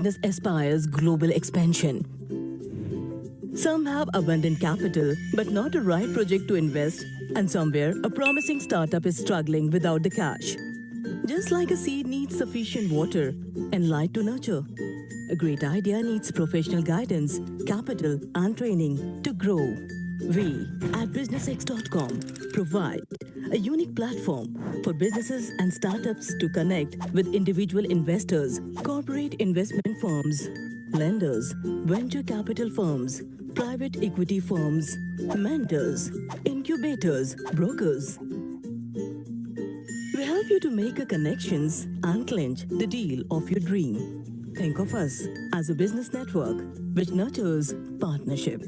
business aspires global expansion. Some have abundant capital, but not a right project to invest, and somewhere a promising startup is struggling without the cash. Just like a seed needs sufficient water and light to nurture, a great idea needs professional guidance, capital, and training to grow. We at businessx.com provide a unique platform for businesses and startups to connect with individual investors, corporate investment firms, lenders, venture capital firms, private equity firms, mentors, incubators, brokers. We help you to make a connections and clinch the deal of your dream. Think of us as a business network which nurtures partnership.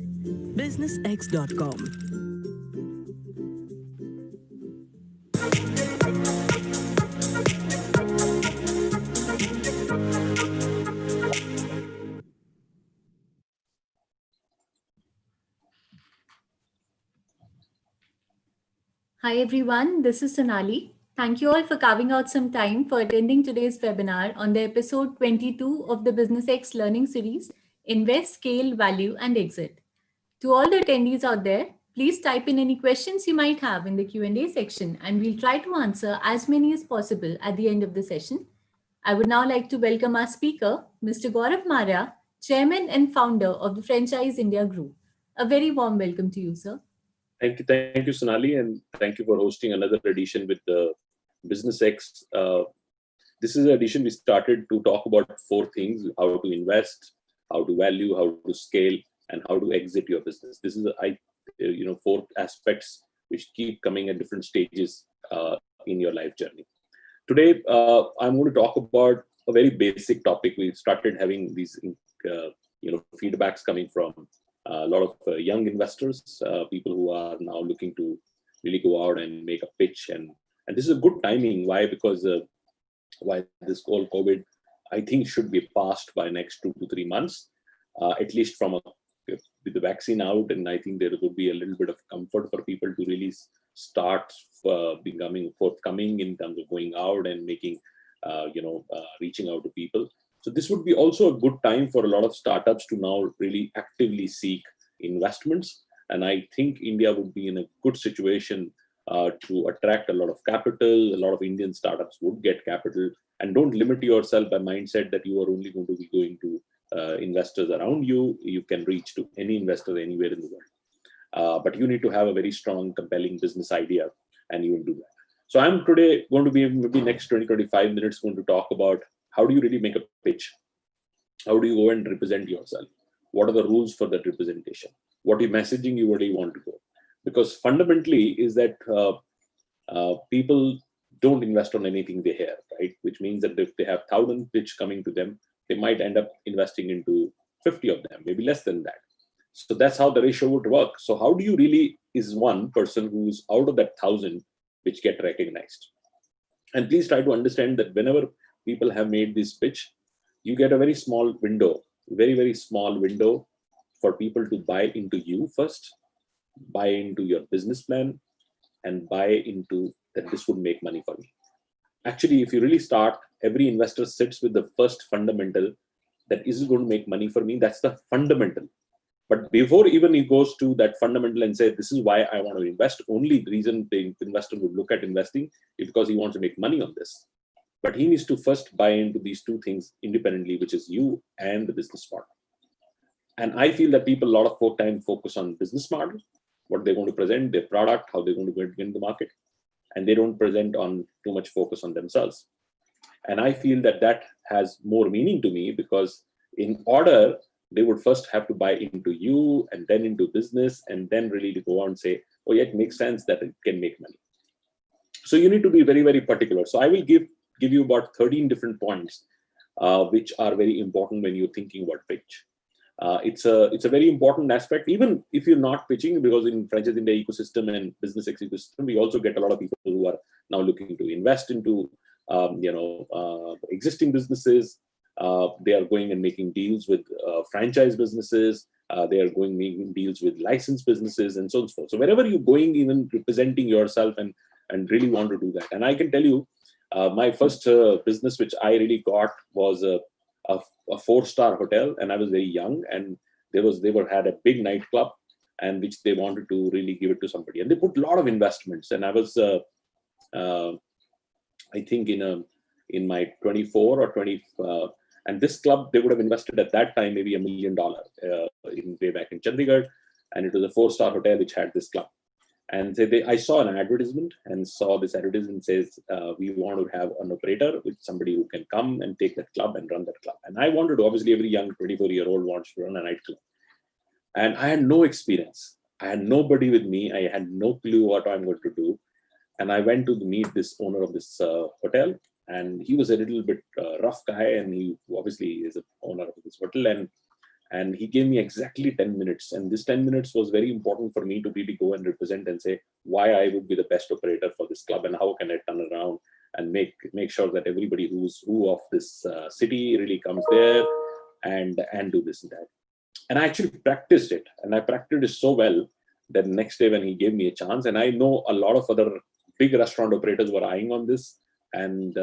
businessx.com. Hi everyone, this is Sonali. Thank you all for carving out some time for attending today's webinar on the episode 22 of the Business X Learning Series, Invest, Scale, Value and Exit. To all the attendees out there, please type in any questions you might have in the Q&A section and we'll try to answer as many as possible at the end of the session. I would now like to welcome our speaker, Mr. Gaurav Maurya, Chairman and Founder of the Franchiseindia Group. A very warm welcome to you, sir. Thank you, Sonali, and thank you for hosting another edition with the Business X. This is an edition we started to talk about 4 things: how to invest, how to value, how to scale, and how to exit your business. This is 4 aspects which keep coming at different stages in your life journey. Today, I'm going to talk about a very basic topic. We started having these feedbacks coming from a lot of young investors, people who are now looking to really go out and make a pitch. And this is a good timing. Why? Because why this whole COVID, I think, should be passed by next 2 to 3 months, at least with the vaccine out. And I think there would be a little bit of comfort for people to really start becoming forthcoming in terms of going out and making, reaching out to people. So this would be also a good time for a lot of startups to now really actively seek investments. And I think India would be in a good situation to attract a lot of capital. A lot of Indian startups would get capital. And don't limit yourself by mindset that you are only going to be going to investors around you. You can reach to any investor anywhere in the world. But you need to have a very strong, compelling business idea, and you will do that. So I'm today going to be maybe next 20-25 minutes going to talk about how do you really make a pitch? How do you go and represent yourself? What are the rules for that representation? What are messaging you really want to go? Because fundamentally is that people don't invest on anything they hear, right? Which means that if they have 1,000 pitch coming to them, they might end up investing into 50 of them, maybe less than that. So that's how the ratio would work. So how do you really is one person who's out of that 1,000 which get recognized? And please try to understand that whenever people have made this pitch, you get a very small window, very, very small window for people to buy into you first, buy into your business plan, and buy into that this would make money for me. Actually, if you really start, every investor sits with the first fundamental that is going to make money for me. That's the fundamental. But before even he goes to that fundamental and say, this is why I want to invest, only reason the investor would look at investing is because he wants to make money on this. But he needs to first buy into these 2 things independently, which is you and the business model. And I feel that people a lot of time focus on business model, what they're going to present, their product, how they're going to get in the market. And they don't present on too much focus on themselves. And I feel that that has more meaning to me because in order, they would first have to buy into you and then into business and then really to go on and say, oh yeah, it makes sense that it can make money. So you need to be very, very particular. So I will give you about 13 different points, which are very important when you're thinking about pitch. It's a very important aspect, even if you're not pitching, because in Franchiseindia ecosystem and business ecosystem, we also get a lot of people who are now looking to invest into, existing businesses. They are going and making deals with franchise businesses. They are going making deals with licensed businesses and so on and so forth. So wherever you're going, even representing yourself and really want to do that. And I can tell you, my first business, which I really got was a 4-star hotel, and I was very young, and they had a big nightclub, and which they wanted to really give it to somebody, and they put a lot of investments. And I was, I think, in my 24 or 20, and this club, they would have invested at that time maybe $1 million in way back in Chandigarh, and it was a 4-star hotel which had this club. And I saw an advertisement, and saw this advertisement says, we want to have an operator with somebody who can come and take that club and run that club. And I wanted to, obviously every young 24-year-old wants to run a nightclub. And I had no experience. I had nobody with me. I had no clue what I'm going to do. And I went to meet this owner of this hotel, and he was a little bit rough guy, and he obviously is the owner of this hotel. And he gave me exactly 10 minutes. And this 10 minutes was very important for me to really go and represent and say why I would be the best operator for this club, and how can I turn around and make sure that everybody who's of this city really comes there and do this and that. And I actually practiced it, and I practiced it so well that next day when he gave me a chance, and I know a lot of other big restaurant operators were eyeing on this, and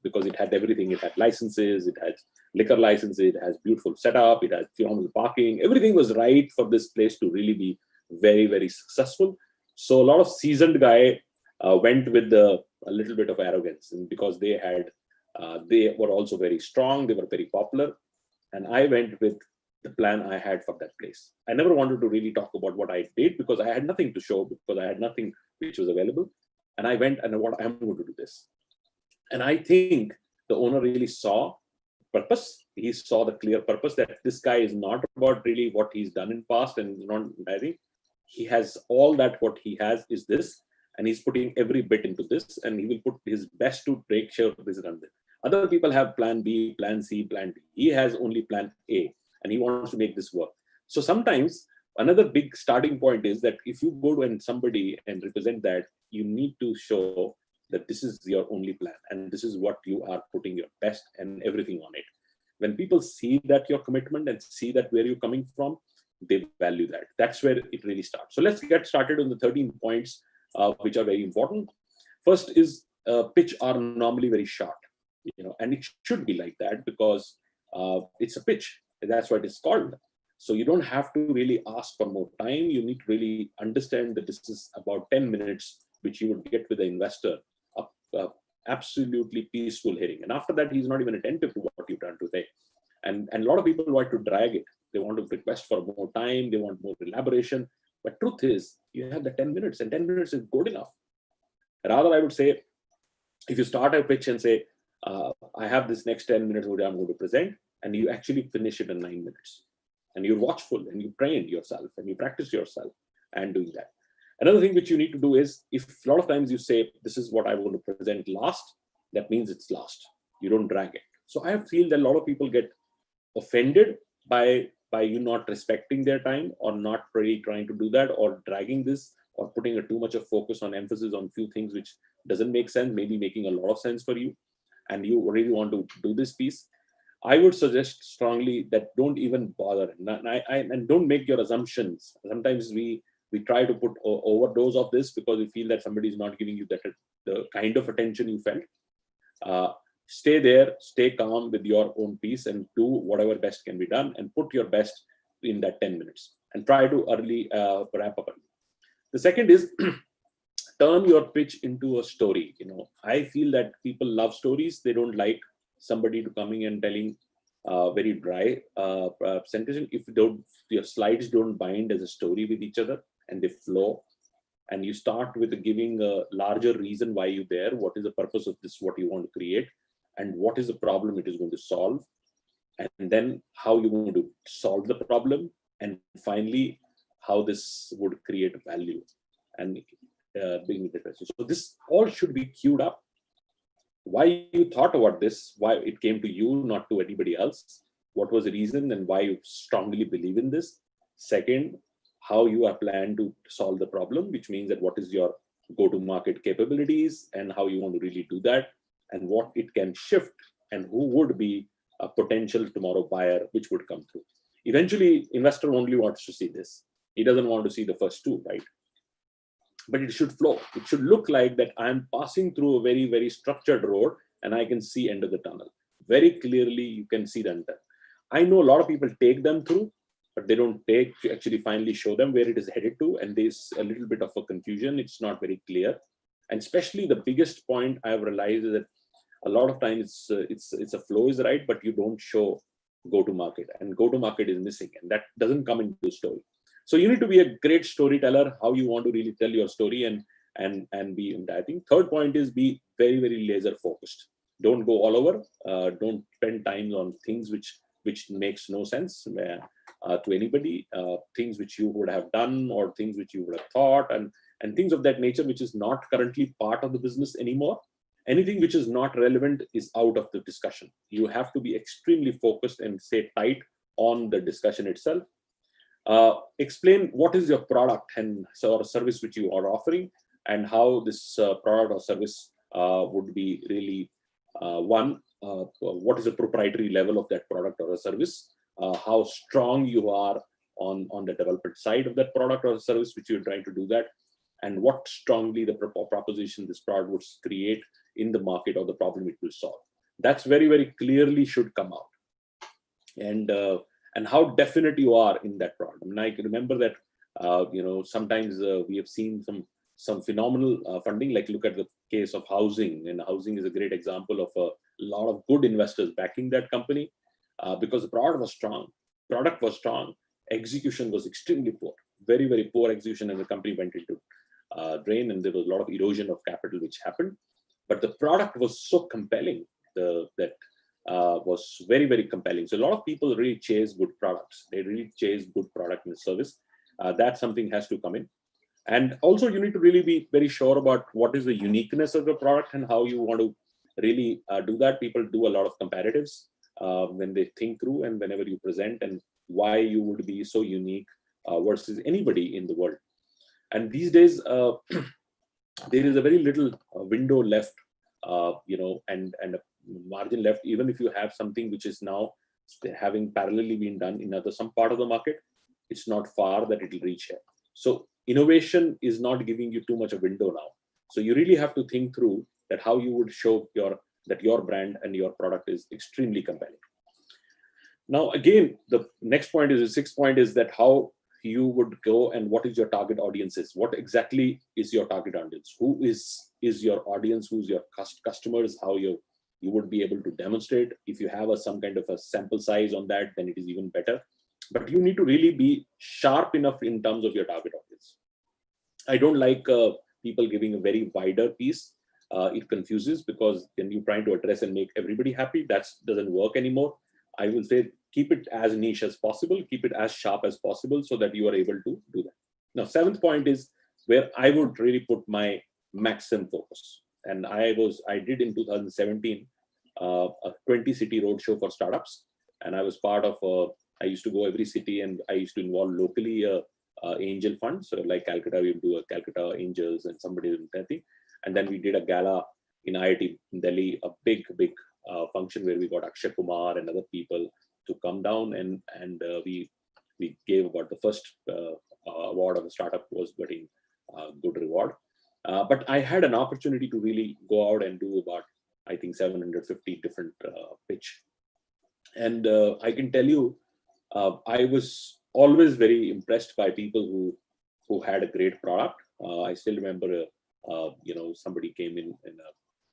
because it had everything, it had licenses, it had liquor licenses, it has beautiful setup, it has phenomenal parking, everything was right for this place to really be very, very successful. So a lot of seasoned guy went with a little bit of arrogance, and because they were also very strong, they were very popular, and I went with the plan I had for that place. I never wanted to really talk about what I did because I had nothing to show, because I had nothing which was available. And I went and what I'm going to do this. And I think the owner really saw purpose. He saw the clear purpose that this guy is not about really what he's done in past, and not, I think he has all that. What he has is this, and he's putting every bit into this, and he will put his best to make sure this is done. Other people have plan B, plan C, plan D. He has only plan A, and he wants to make this work. So sometimes another big starting point is that if you go to somebody and represent that, you need to show that this is your only plan, and this is what you are putting your best and everything on it. When people see that your commitment and see that where you're coming from, they value that. That's where it really starts. So let's get started on the 13 points, which are very important. First is pitch are normally very short, and it should be like that because it's a pitch. That's what it's called. So you don't have to really ask for more time. You need to really understand that this is about 10 minutes, which you would get with the investor, absolutely peaceful hearing. And after that, he's not even attentive to what you're trying to say. And a lot of people want to drag it. They want to request for more time. They want more elaboration. But truth is, you have the 10 minutes, and 10 minutes is good enough. Rather, I would say, if you start a pitch and say, I have this next 10 minutes which I'm going to present, and you actually finish it in 9 minutes. And you're watchful, and you train yourself, and you practice yourself and doing that. Another thing which you need to do is, if a lot of times you say, this is what I want to present last, that means it's last. You don't drag it. So I feel that a lot of people get offended by you not respecting their time, or not really trying to do that, or dragging this, or putting too much of focus on emphasis on few things which doesn't make sense, maybe making a lot of sense for you, and you really want to do this piece. I would suggest strongly that don't even bother, and don't make your assumptions. Sometimes we try to put overdose of this because we feel that somebody is not giving you the kind of attention you felt. Stay there, stay calm with your own piece, and do whatever best can be done, and put your best in that 10 minutes, and try to early wrap up. The second is turn your pitch into a story. I feel that people love stories. They don't like somebody to coming and telling very dry presentation. If your slides don't bind as a story with each other, and they flow, and you start with giving a larger reason why you're there, what is the purpose of this, what you want to create, and what is the problem it is going to solve, and then how you're going to solve the problem, and finally how this would create value and bring it. So this all should be queued up. Why you thought about this, why it came to you, not to anybody else, what was the reason, and why you strongly believe in this. Second, how you are planned to solve the problem, which means that what is your go-to-market capabilities, and how you want to really do that, and what it can shift, and who would be a potential tomorrow buyer which would come through. Eventually, investor only wants to see this. He doesn't want to see the first two, right? But it should flow. It should look like that I'm passing through a very, very structured road, and I can see end of the tunnel. very clearly you can see them. I know a lot of people take them through, but they don't take to actually finally show them where it is headed to. And there's a little bit of a confusion. It's not very clear. And especially the biggest point I've realized is that a lot of times it's a flow is right, but you don't show go-to-market, and go-to-market is missing, and that doesn't come into the story. So you need to be a great storyteller, how you want to really tell your story and be. I think third point is be very, very laser focused. Don't go all over. Don't spend time on things which makes no sense to anybody. Things which you would have done or things which you would have thought and things of that nature, which is not currently part of the business anymore. Anything which is not relevant is out of the discussion. You have to be extremely focused and stay tight on the discussion itself. Explain what is your product and or service which you are offering, and how this product or service would be really what is the proprietary level of that product or a service, how strong you are on the development side of that product or service which you're trying to do that, and what strongly the proposition this product would create in the market or the problem it will solve. That's very, very clearly should come out. And how definite you are in that product. I mean, I can remember that sometimes we have seen some phenomenal funding. Like look at the case of housing, and housing is a great example of a lot of good investors backing that company because the product was strong, execution was extremely poor, very, very poor execution, and the company went into drain, and there was a lot of erosion of capital which happened. But the product was so compelling that was very, very compelling. So a lot of people really chase good products. They really chase good product and service. That something has to come in. And also you need to really be very sure about what is the uniqueness of the product and how you want to really do that. People do a lot of comparatives when they think through and whenever you present, and why you would be so unique versus anybody in the world. And these days, there is a very little window left, and a margin left. Even if you have something which is now having parallelly been done in some part of the market, it's not far that it will reach here. So innovation is not giving you too much a window now. So you really have to think through that how you would show that your brand and your product is extremely compelling. Now, again, the next point is the sixth point is that how you would go and what is your target audiences? What exactly is your target audience? Who is your audience? Who's your customers? How you would be able to demonstrate. If you have some kind of a sample size on that, then it is even better. But you need to really be sharp enough in terms of your target audience. I don't like people giving a very wider piece. It confuses, because then you're trying to address and make everybody happy. That doesn't work anymore. I will say keep it as niche as possible, keep it as sharp as possible so that you are able to do that. Now, seventh point is where I would really put my maximum focus. And I did in 2017 a 20-city roadshow for startups. And I was part of I used to go every city, and I used to involve locally angel funds. So like Calcutta, we would do a Calcutta Angels and somebody in Delhi. And then we did a gala in IIT in Delhi, a big function where we got Akshay Kumar and other people to come down, and we gave about the first award of a startup was getting good reward. But I had an opportunity to really go out and do about, I think, 750 different pitch. And I can tell you, I was always very impressed by people who had a great product. I still remember, somebody came in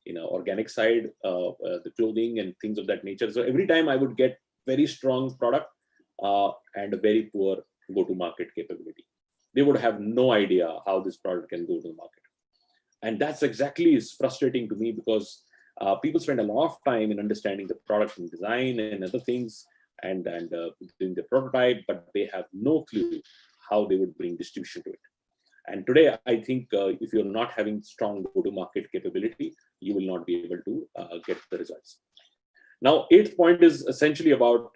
an organic side, the clothing and things of that nature. So every time I would get very strong product and a very poor go-to-market capability. They would have no idea how this product can go to the market. And that's exactly is frustrating to me, because people spend a lot of time in understanding the product and design and other things and doing the prototype, but they have no clue how they would bring distribution to it. And today, I think if you're not having strong go-to-market capability, you will not be able to get the results. Now, eighth point is essentially about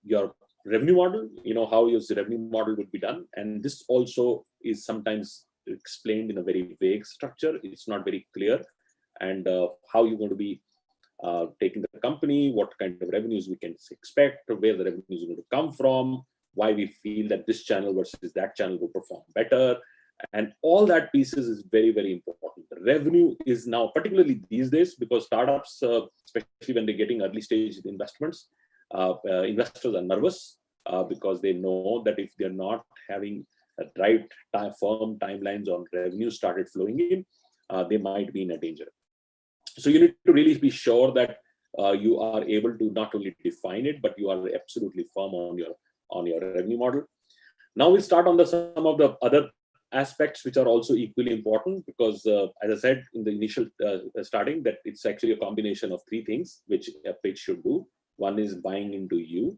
your revenue model, how your revenue model would be done. And this also is sometimes explained in a very vague structure. It's not very clear. And how you're going to be taking the company, what kind of revenues we can expect, where the revenues are going to come from, why we feel that this channel versus that channel will perform better, And all that pieces is very, very important. The revenue is now, particularly these days, because startups, especially when they're getting early stage investments, investors are nervous because they know that if they're not having a firm timelines on revenue started flowing in, they might be in a danger. So you need to really be sure that you are able to not only define it, but you are absolutely firm on your revenue model. Now we start on some of the other aspects which are also equally important, because as I said in the initial starting, that it's actually a combination of three things which a pitch should do. One is buying into you,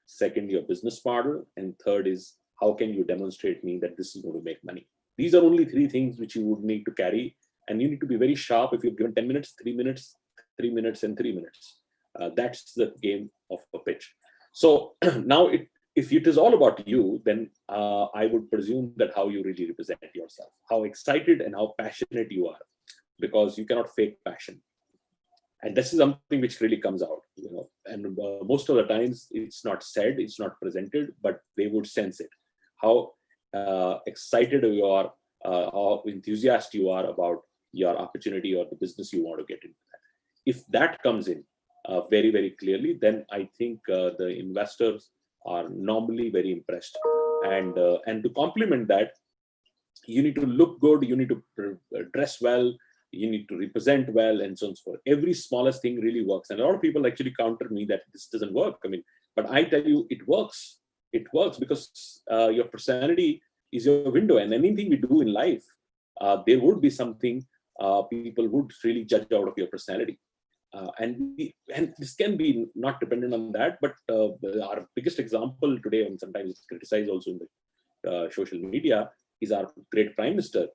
second your business model, and third is how can you demonstrate me that this is going to make money. These are only three things which you would need to carry, and you need to be very sharp. If you're given 10 minutes, 3 minutes, 3 minutes, and 3 minutes, that's the game of a pitch. So now if it is all about you, then I would presume that how you really represent yourself, how excited and how passionate you are, because you cannot fake passion. And this is something which really comes out, and most of the times it's not said, it's not presented, but they would sense it. How excited you are, how enthusiastic you are about your opportunity or the business you want to get into. If that comes in very, very clearly, then I think the investors are normally very impressed. And to complement that, you need to look good, you need to dress well, you need to represent well, and so on and so forth. Every smallest thing really works. And a lot of people actually counter me that this doesn't work. But I tell you, it works. It works because your personality is your window. And anything we do in life, there would be something people would really judge out of your personality. And this can be not dependent on that, but our biggest example today, and sometimes it's criticized also in the social media, is our great Prime Minister.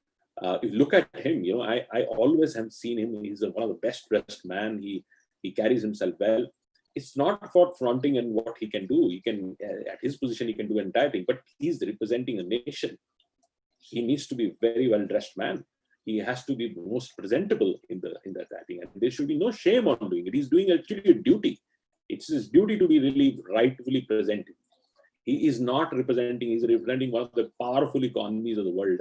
If you look at him, I always have seen him. He's one of the best dressed man. He carries himself well. It's not for flaunting and what he can do. He can, at his position, he can do entire thing, but he's representing a nation. He needs to be a very well dressed man. He has to be most presentable in that thing, and there should be no shame on doing it. He's doing actually a duty. It's his duty to be really rightfully presented. He is not representing. He's representing one of the powerful economies of the world.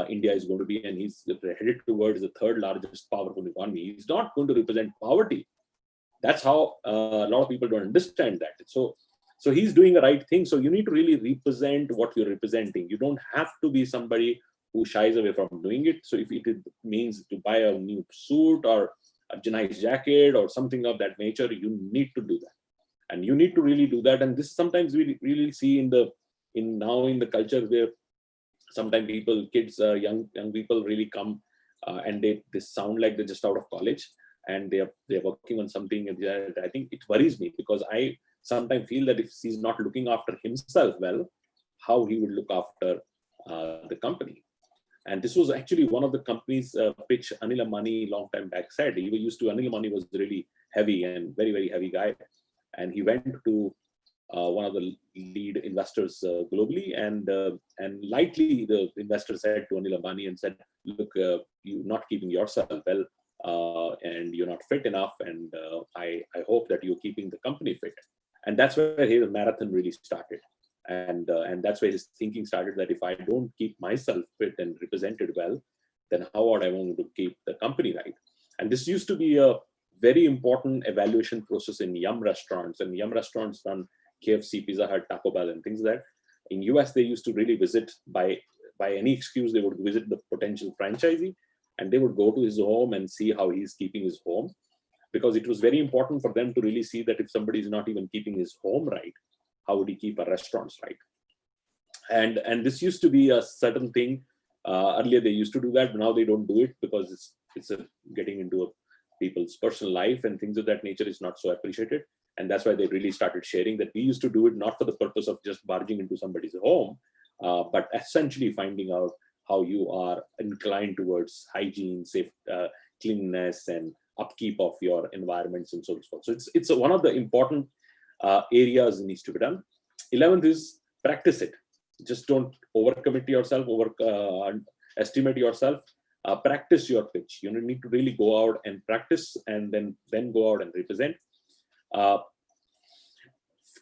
India is going to be, and he's headed towards the third largest powerful economy. He's not going to represent poverty. That's how a lot of people don't understand that. So he's doing the right thing. So you need to really represent what you're representing. You don't have to be somebody who shies away from doing it. So if it means to buy a new suit or a nice jacket or something of that nature, you need to do that. And you need to really do that. And this sometimes we really see in the culture, where sometimes kids, young people really come and they sound like they're just out of college, and they're working on something. And I think it worries me, because I sometimes feel that if he's not looking after himself well, how he would look after the company. And this was actually one of the companies pitch Anil Ambani long time back said. Anil Ambani was really heavy and very, very heavy guy. And he went to one of the lead investors globally, and lightly the investor said to Anil Ambani and said, look, you're not keeping yourself well, and you're not fit enough, and I hope that you're keeping the company fit. And that's where his marathon really started. And that's where his thinking started, that if I don't keep myself fit and represented well, then how would I want to keep the company right? And this used to be a very important evaluation process in Yum restaurants. And Yum restaurants run KFC, Pizza Hut, Taco Bell, and things like that. In US, they used to really visit by any excuse. They would visit the potential franchisee, and they would go to his home and see how he's keeping his home, because it was very important for them to really see that if somebody is not even keeping his home right, how would he keep our restaurants right? And this used to be a certain thing. Earlier they used to do that, but now they don't do it, because it's getting into people's personal life, and things of that nature is not so appreciated. And that's why they really started sharing that we used to do it not for the purpose of just barging into somebody's home, but essentially finding out how you are inclined towards hygiene, safe, cleanliness, and upkeep of your environments, and so forth. So it's one of the important areas needs to be done. 11th is practice it. Just don't overcommit yourself, estimate yourself. Practice your pitch. You need to really go out and practice, and then go out and represent. 12th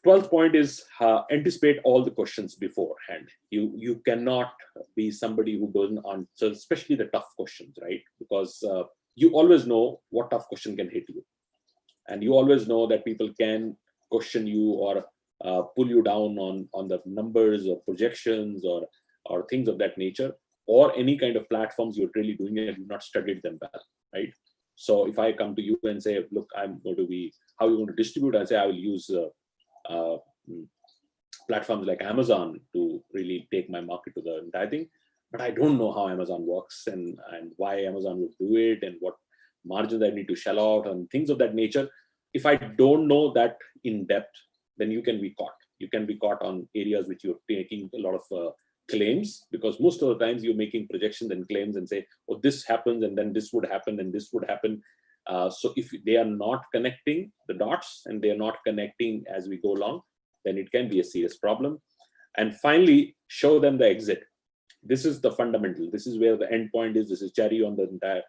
12th point is anticipate all the questions beforehand. You cannot be somebody who doesn't answer, especially the tough questions, right? Because you always know what tough question can hit you. And you always know that people can question you or pull you down on the numbers or projections or things of that nature, or any kind of platforms you're really doing it, you've not studied them well, right? So if I come to you and say, look, I'm going to be, how are you going to distribute? I say, I will use platforms like Amazon to really take my market to the entire thing. But I don't know how Amazon works and why Amazon would do it and what margins I need to shell out and things of that nature. If I don't know that in depth, then you can be caught. You can be caught on areas which you're taking a lot of claims, because most of the times you're making projections and claims and say, oh, this happens and then this would happen and this would happen. So if they are not connecting the dots and they are not connecting as we go along, then it can be a serious problem. And finally, show them the exit. This is the fundamental. This is where the end point is. This is cherry on the entire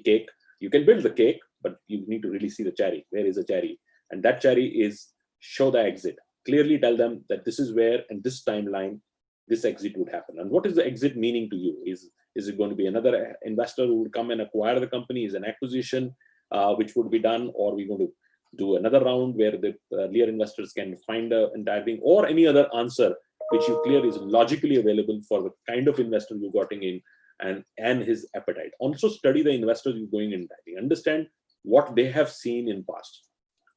cake. You can build the cake, but you need to really see the cherry. Where is the cherry? And that cherry is show the exit. Clearly tell them that this is where, and this timeline, this exit would happen. And what is the exit meaning to you? Is it going to be another investor who would come and acquire the company? Is an acquisition which would be done, or are we going to do another round where the earlier investors can find the entire thing, or any other answer which you clear is logically available for the kind of investor you're getting in and his appetite. Also study the investors you're going in. Understand what they have seen in past,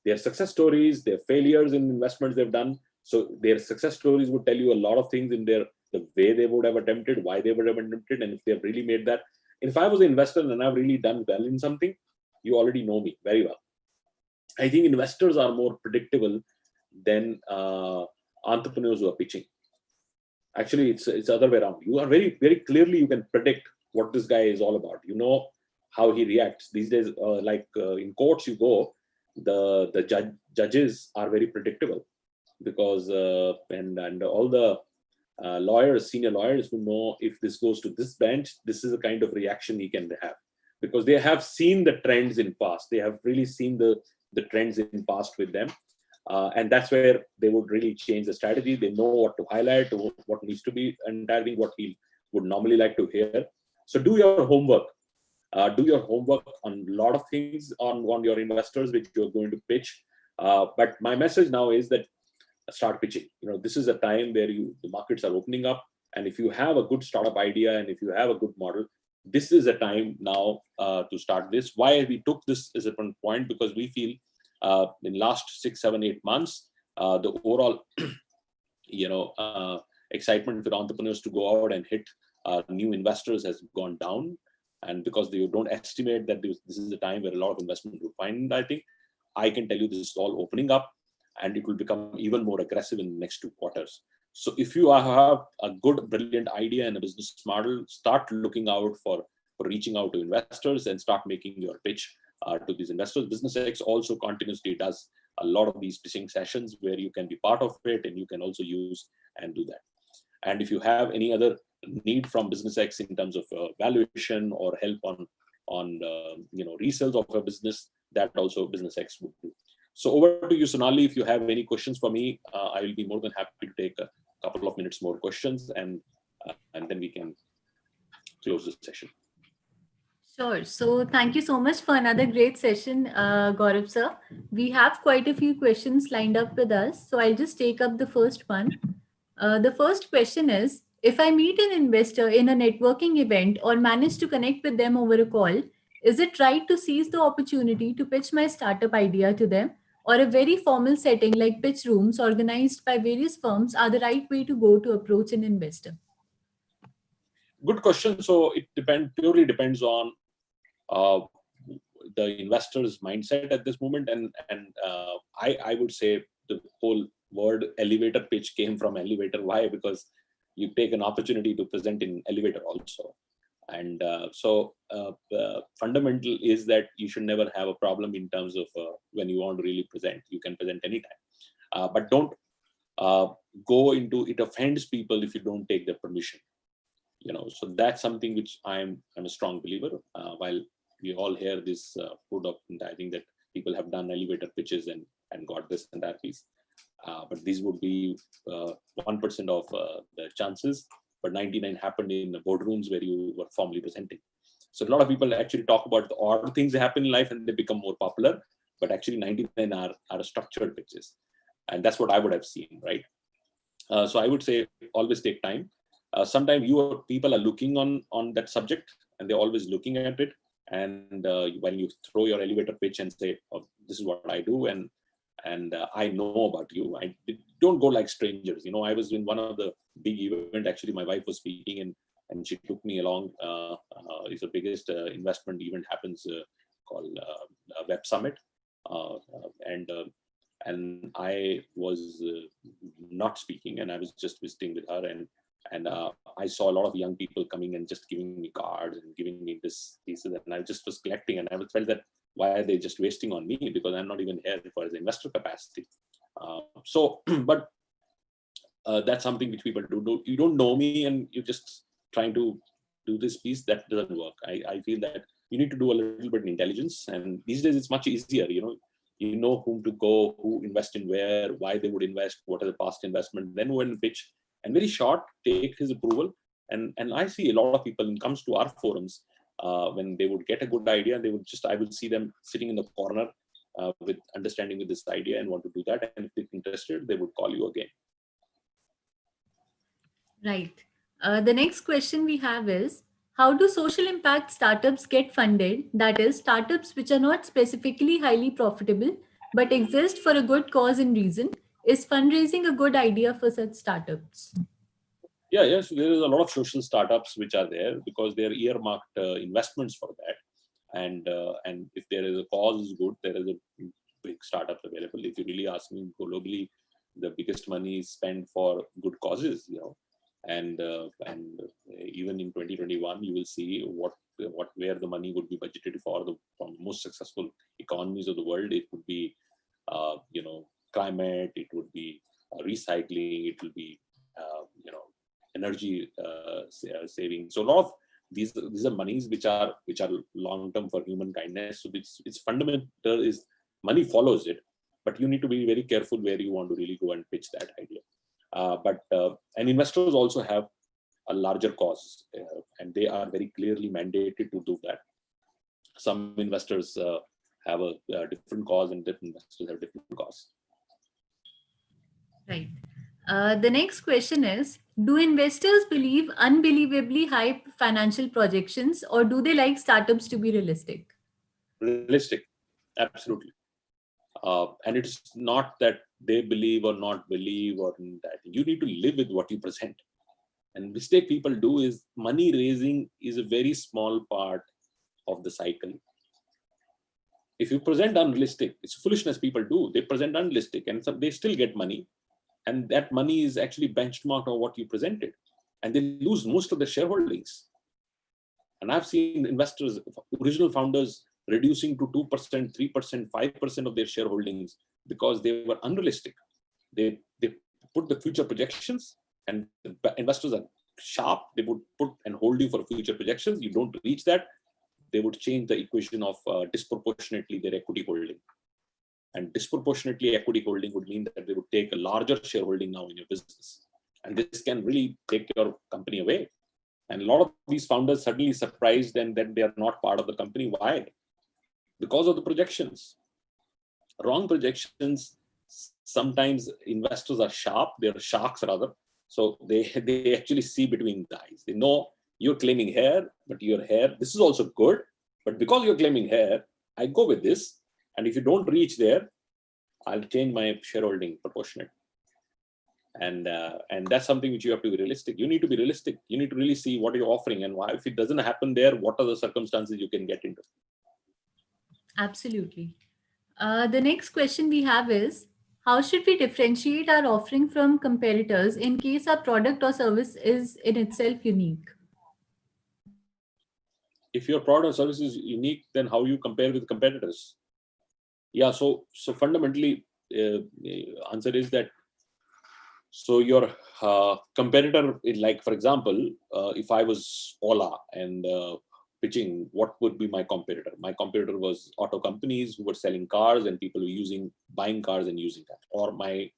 their success stories, their failures in investments they've done. So their success stories would tell you a lot of things in the way they would have attempted, why they would have attempted, and if they've really made that. If I was an investor and I've really done well in something, you already know me very well. I think investors are more predictable than entrepreneurs who are pitching. Actually, it's the other way around. You are very, very clearly, you can predict what this guy is all about. You know how he reacts. These days, in courts you go, the judges are very predictable, because and all the lawyers, senior lawyers who know if this goes to this bench, this is the kind of reaction he can have, because they have seen the trends in past. They have really seen the trends in past with them. And that's where they would really change the strategy. They know what to highlight, what needs to be, and I think what he would normally like to hear. So do your homework. Do your homework on a lot of things on your investors which you're going to pitch. But my message now is that start pitching. This is a time where the markets are opening up, and if you have a good startup idea and if you have a good model, this is a time now to start this. Why we took this as a point? Because we feel in last 6, 7, 8 months, the overall excitement for entrepreneurs to go out and hit new investors has gone down. And because they don't estimate that this is a time where a lot of investment will find, I think I can tell you this is all opening up, and it will become even more aggressive in the next 2 quarters. So if you have a good, brilliant idea and a business model, start looking out for reaching out to investors and start making your pitch to these investors. BusinessX also continuously does a lot of these pitching sessions where you can be part of it, and you can also use and do that. And if you have any other need from BusinessX in terms of valuation or help on resales of a business, that also BusinessX would do. So over to you, Sonali. If you have any questions for me, I will be more than happy to take a couple of minutes more questions, and then we can close this session. Sure. So thank you so much for another great session, Gaurav sir. We have quite a few questions lined up with us. So I'll just take up the first one. The first question is, if I meet an investor in a networking event or manage to connect with them over a call, is it right to seize the opportunity to pitch my startup idea to them, or a very formal setting like pitch rooms organized by various firms are the right way to go to approach an investor? Good question. So it purely depends on the investor's mindset at this moment, and I would say the whole word elevator pitch came from elevator. Why? Because you take an opportunity to present in elevator also, and so the fundamental is that you should never have a problem in terms of when you want to really present. You can present anytime, but don't go into it. Offends people if you don't take their permission. So that's something which I'm a strong believer. While we all hear this food of, I think that people have done elevator pitches and got this and that piece. But these would be 1% of the chances, but 99 happened in the boardrooms where you were formally presenting. So a lot of people actually talk about the odd things that happen in life and they become more popular, but actually 99 are structured pitches. And that's what I would have seen, right? So I would say always take time. Sometimes people are looking on that subject and they're always looking at it. And when you throw your elevator pitch and say, oh, this is what I do, and I know about you, don't go like strangers. I was in one of the big event. Actually, my wife was speaking, and she took me along. It's the biggest investment event happens called Web Summit, and I was not speaking, and I was just visiting with her, and I saw a lot of young people coming and just giving me cards and giving me this pieces, and I just was collecting, and I felt that why are they just wasting on me, because I'm not even here for the investor capacity. But that's something which people do. You don't know me, and you're just trying to do this piece. That doesn't work. I feel that you need to do a little bit of intelligence, and these days it's much easier. You know whom to go, who invest in where, why they would invest, what are the past investment, then go and pitch, and very short, take his approval. And I see a lot of people, when it comes to our forums, when they would get a good idea, I would see them sitting in the corner with understanding with this idea and want to do that. And if they're interested, they would call you again. Right. The next question we have is, how do social impact startups get funded? That is, startups which are not specifically highly profitable but exist for a good cause and reason. Is fundraising a good idea for such startups? Yeah, yes, there is a lot of social startups which are there because they are earmarked investments for that. And if there is a cause is good, there is a big startup available. If you really ask me, globally, the biggest money is spent for good causes, and even in 2021 you will see where the money would be budgeted from most successful economies of the world. It would be climate, it would be recycling, it will be energy saving. So a lot of these are monies which are long term for human kindness. So it's fundamental is money follows it, but you need to be very careful where you want to really go and pitch that idea. And investors also have a larger cause, and they are very clearly mandated to do that. Some investors have a different cause, and different investors have different cause. Right. The next question is, do investors believe unbelievably high financial projections, or do they like startups to be realistic? Realistic, absolutely. And it's not that they believe or not believe or that. You need to live with what you present. And mistake people do is money raising is a very small part of the cycle. If you present unrealistic, it's foolishness people do. They present unrealistic and they still get money. And that money is actually benchmarked on what you presented. And they lose most of their shareholdings. And I've seen investors, original founders, reducing to 2%, 3%, 5% of their shareholdings because they were unrealistic. They put the future projections, and the investors are sharp. They would put and hold you for future projections. You don't reach that, they would change the equation of disproportionately their equity holding. And disproportionately equity holding would mean that they would take a larger shareholding now in your business. And this can really take your company away. And a lot of these founders suddenly surprised and then they are not part of the company. Why? Because of the projections. Wrong projections. Sometimes investors are sharp, they're sharks rather. So they actually see between the eyes. They know you're claiming here, but your hair, this is also good. But because you're claiming here, I go with this. And if you don't reach there, I'll change my shareholding proportionate. And that's something which you have to be realistic. You need to be realistic. You need to really see what you're offering and why. If it doesn't happen there, what are the circumstances you can get into? Absolutely. The next question we have is, how should we differentiate our offering from competitors in case our product or service is in itself unique? If your product or service is unique, then how you compare with competitors? Yeah, so fundamentally, answer is that, so your competitor, like for example, if I was Ola and pitching, what would be my competitor? My competitor was auto companies who were selling cars and people were buying cars and using that. Or my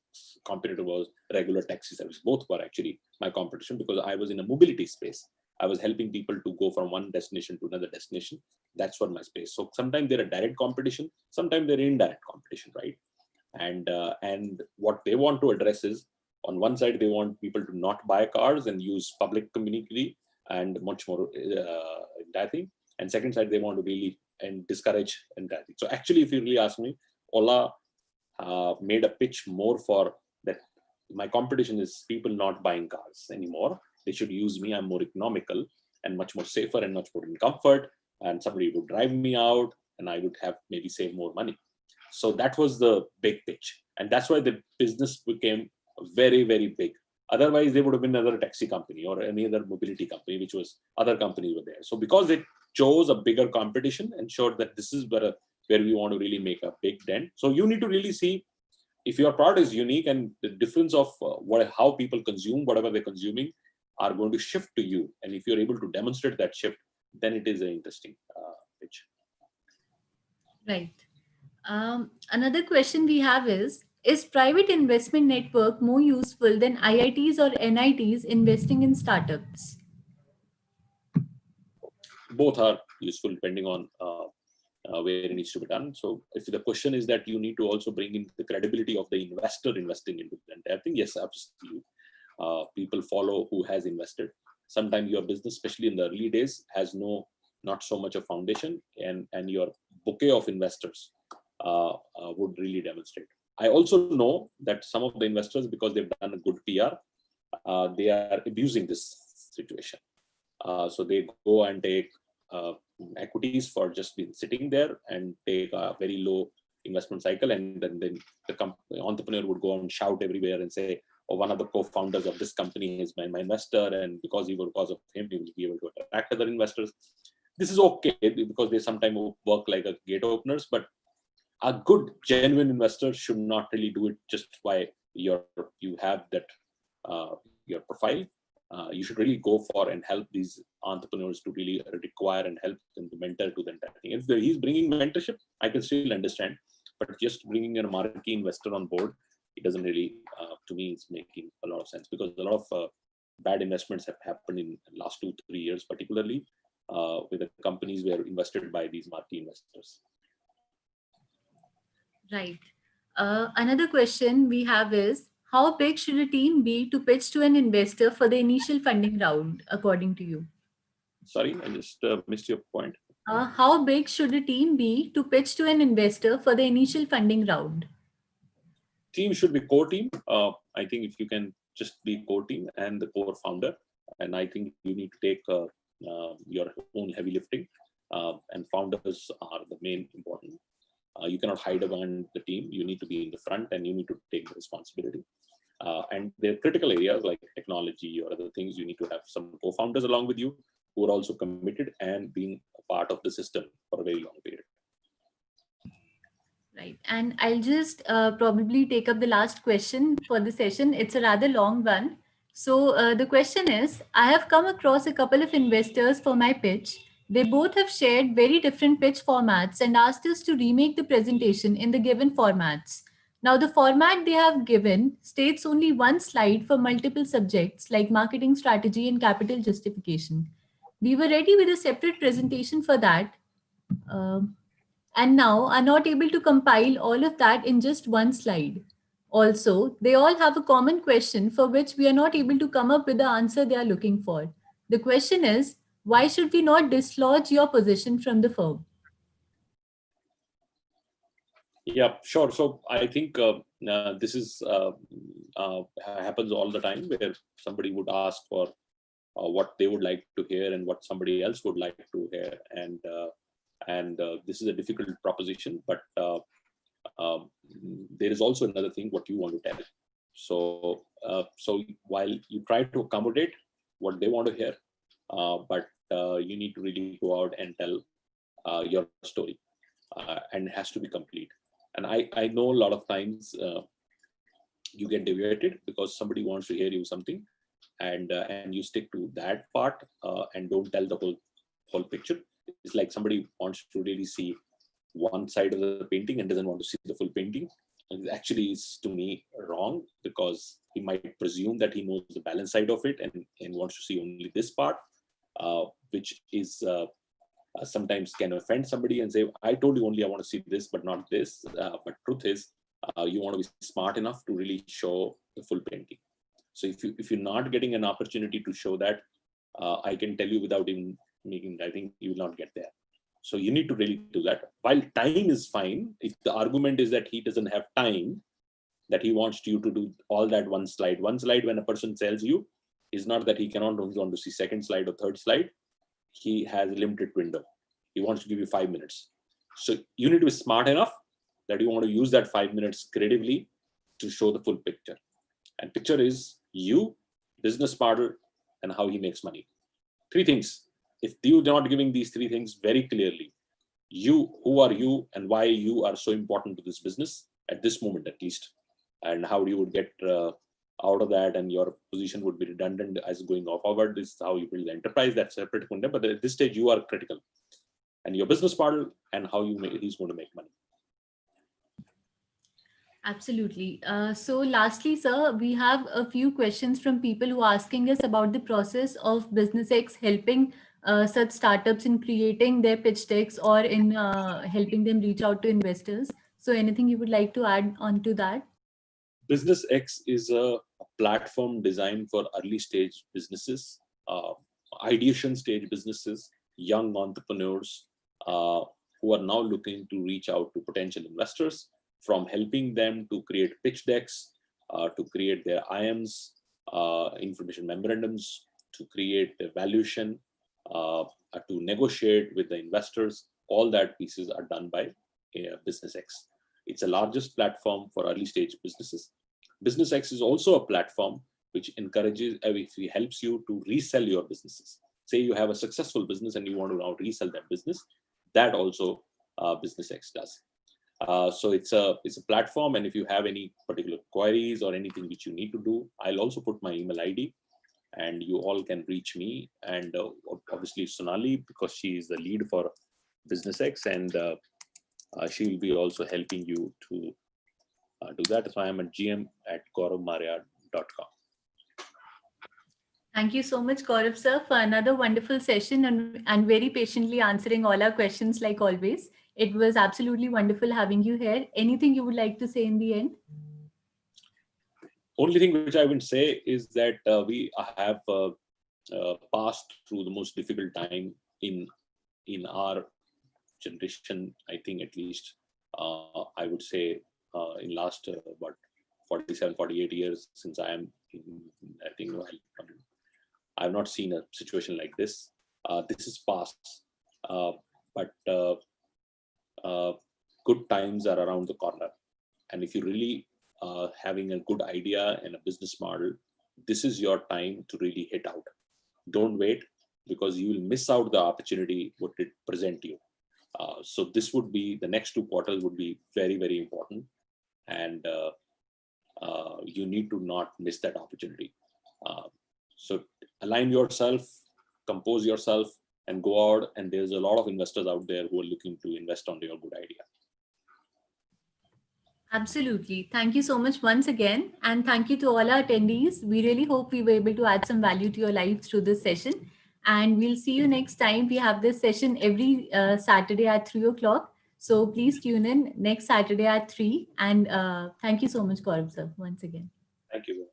competitor was regular taxi service. Both were actually my competition because I was in a mobility space. I was helping people to go from one destination to another destination. That's what my space. So sometimes they're a direct competition, sometimes they're indirect competition, right? And what they want to address is, on one side, they want people to not buy cars and use public community and much more entire thing. And second side, they want to really discourage entire thing. So actually, if you really ask me, Ola made a pitch more for that. My competition is people not buying cars anymore. They should use me. I'm more economical and much more safer and much more in comfort. And somebody would drive me out and I would have maybe save more money. So that was the big pitch. And that's why the business became very, very big. Otherwise, they would have been another taxi company or any other mobility company, which was other companies were there. So because they chose a bigger competition and showed that this is where we want to really make a big dent. So you need to really see if your product is unique and the difference of how people consume whatever they're consuming are going to shift to you. And if you're able to demonstrate that shift, then it is an interesting pitch. Right. Another question we have is private investment network more useful than IITs or NITs investing in startups? Both are useful depending on where it needs to be done. So if the question is that you need to also bring in the credibility of the investor investing into the entire thing, yes, absolutely. People follow who has invested. Sometimes your business, especially in the early days, has not so much a foundation, and your bouquet of investors would really demonstrate. I also know that some of the investors, because they've done a good PR, they are abusing this situation. So they go and take equities for just being sitting there and take a very low investment cycle, and then the entrepreneur would go and shout everywhere and say, "Oh, one of the co-founders of this company is my investor, and because of him, he will be able to attract other investors." This is okay because they sometimes work like a gate openers, but a good, genuine investor should not really do it just by you have that your profile. You should really go for and help these entrepreneurs to really require and help them to mentor to the entire thing. If he's bringing mentorship, I can still understand, but just bringing a marquee investor on board, it doesn't really, to me, it's making a lot of sense, because a lot of bad investments have happened in the last 2-3 years, particularly with the companies were invested by these marquee investors. Right. Another question we have is, how big should a team be to pitch to an investor for the initial funding round, according to you? Sorry, I just missed your point. How big should a team be to pitch to an investor for the initial funding round? Team should be core team. I think if you can just be core team and the core founder, and I think you need to take your own heavy lifting, and founders are the main important. You cannot hide behind the team. You need to be in the front and you need to take the responsibility. And there are critical areas like technology or other things. You need to have some co-founders along with you who are also committed and being a part of the system for a very long period. Right. And I'll just probably take up the last question for the session. It's a rather long one. So the question is, I have come across a couple of investors for my pitch. They both have shared very different pitch formats and asked us to remake the presentation in the given formats. Now, the format they have given states only one slide for multiple subjects like marketing strategy and capital justification. We were ready with a separate presentation for that. And now are not able to compile all of that in just one slide. Also, they all have a common question for which we are not able to come up with the answer they are looking for. The question is, why should we not dislodge your position from the firm? Yeah, sure. So I think this is happens all the time, where somebody would ask for what they would like to hear and what somebody else would like to hear, and this is a difficult proposition. But there is also another thing: what you want to tell. So while you try to accommodate what they want to hear, but you need to really go out and tell your story, and it has to be complete. And I know a lot of times you get deviated because somebody wants to hear you something, and you stick to that part and don't tell the whole picture. It's like somebody wants to really see one side of the painting and doesn't want to see the full painting. actually is to me wrong, because he might presume that he knows the balance side of it and wants to see only this part, which is sometimes can offend somebody and say, I told you only I want to see this, but not this. But truth is, you want to be smart enough to really show the full painting. So if you're not getting an opportunity to show that, I can tell you without even making, I think you will not get there. So you need to really do that. While time is fine, if the argument is that he doesn't have time, that he wants you to do all that one slide. One slide, when a person tells you, is not that he cannot want to see second slide or third slide. He has a limited window. He wants to give you 5 minutes. So you need to be smart enough that you want to use that 5 minutes creatively to show the full picture. And picture is you, business model, and how he makes money. 3 things. If you're not giving these 3 things very clearly, you, who are you, and why you are so important to this business at this moment at least, and how you would get out of that, and your position would be redundant as going forward. This is how you build the enterprise. That's separate content, but at this stage you are critical, and your business model and how he's going to make money. Absolutely. So lastly, sir, we have a few questions from people who are asking us about the process of BusinessX helping such startups in creating their pitch decks or in helping them reach out to investors. So anything you would like to add on to that? BusinessX is a platform designed for early stage businesses, ideation stage businesses, young entrepreneurs who are now looking to reach out to potential investors, from helping them to create pitch decks, to create their IMs, information memorandums, to create a valuation, to negotiate with the investors. All that pieces are done by BusinessX. It's the largest platform for early stage businesses. BusinessX is also a platform which encourages, it helps you to resell your businesses. Say you have a successful business and you want to now resell that business, that also BusinessX does. So it's a platform, and if you have any particular queries or anything which you need to do, I'll also put my email ID, and you all can reach me, and obviously Sonali, because she is the lead for BusinessX, and she will be also helping you to do that. So I am at gm@gauravmaria.com. Thank you so much, Gaurav sir, for another wonderful session and very patiently answering all our questions like always. It was absolutely wonderful having you here. Anything you would like to say in the end? Only thing which I would say is that we have passed through the most difficult time in our generation. I think at least I would say in last about 47, 48 years since I am in, I think I have not seen a situation like this. This is past, but good times are around the corner. And if you really having a good idea and a business model, this is your time to really hit out. Don't wait, because you will miss out the opportunity what it present you. So this would be, the next 2 quarters would be very, very important, and you need to not miss that opportunity. So align yourself, compose yourself, and go out. And there's a lot of investors out there who are looking to invest on your good idea. Absolutely. Thank you so much once again. And thank you to all our attendees. We really hope we were able to add some value to your lives through this session. And we'll see you next time. We have this session every Saturday at 3 o'clock. So please tune in next Saturday at 3. And thank you so much, Gaurav sir, once again.